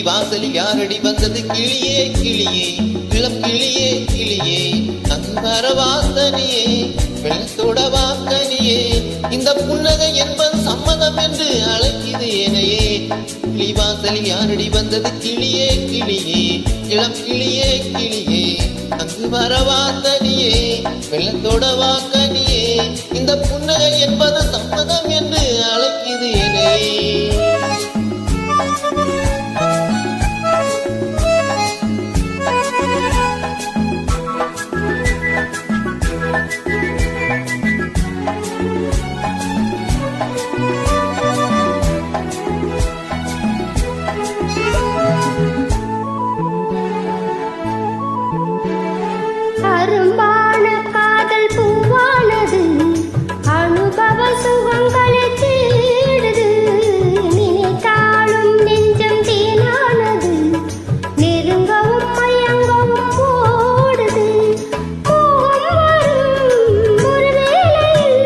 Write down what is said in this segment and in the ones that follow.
வாசலில் யாரடி வந்தது கிளியே கிளியே இளம் கிளியே கிளியே அன்பர வாசனியே வெள்ளத்தோட வாக்கனியே இந்த புன்னகை என்பது சம்மதம் என்று அழைக்குது எனையே கிளி வாசலில் யாரடி வந்தது கிளியே கிளியே இளம் கிளியே கிளியே அங்கு வர வாசனியே வெள்ளத்தோட வாக்கனியே இந்த புன்னகை என்பது சம்மதம் என்று அழைக்குது எனையே அரும்பான காதல் பூவானது அனுபவ சுகங்களை தேடுது நினைத்தாலும் நெஞ்சம் தேனானது நெருங்கவும் மயங்கவும் ஓடுது மோகம் வரும் ஒரு வேளையில்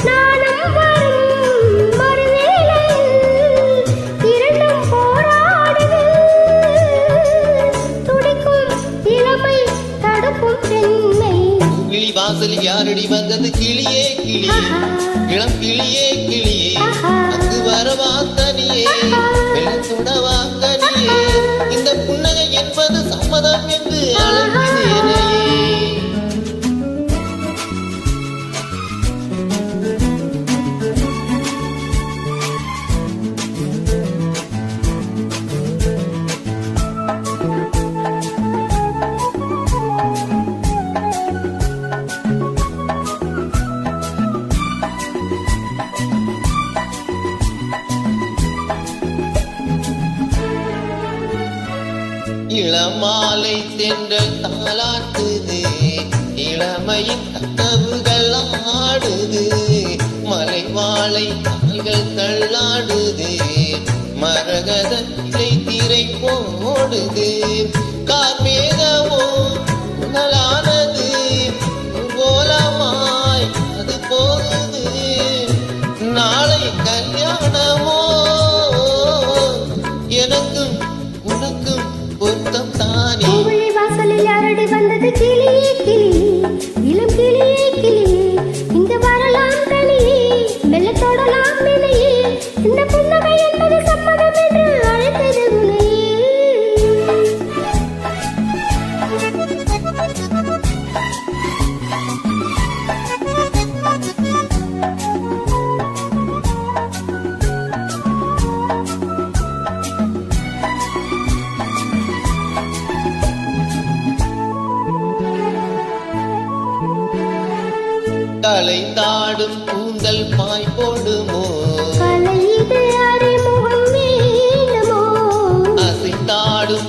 நாணம் வரும் ஒரு வேளையில் இரண்டும் போராடுது துடிக்கும் இளமை தடுக்கும் பெண்மை கிளி வாசலில் யாரடி வந்தது கிளியே கிளியே இளம் கிளியே கிளியே அங்கு வர வாசனியே வெள்ளத்தோட வாசனியே இந்த புன்னகை என்பது சம்மதம் என்று அழைக்குது எனையே இளமாலை தென்றல் தாளாட்டுது இளமையின் கனவுகள் ஆடுது மலை வாழை கால்கள் தள்ளாடுது மரகத இலை திரை போடுது கார்மேகமோ உணலானது கோலமாய் அது போகுது நாளை கல்யாணமோ எனக்கும் உனக்கும் பொருத்தம் தானே வாசலில் யாரடி வந்தது கிளியே கிளியே இளம் கிளியே கிளியே இங்க வரலாம் தனியே மெல்ல தொடலாம் நினையே இந்த புன்னகை என்பது சம்மதம் என்று அழைத்தது கலைந்தாடும் கூந்தல் பாய் போடுமோ கலையிது அறிமுகம் வேண்டுமோ அசைந்தாடும்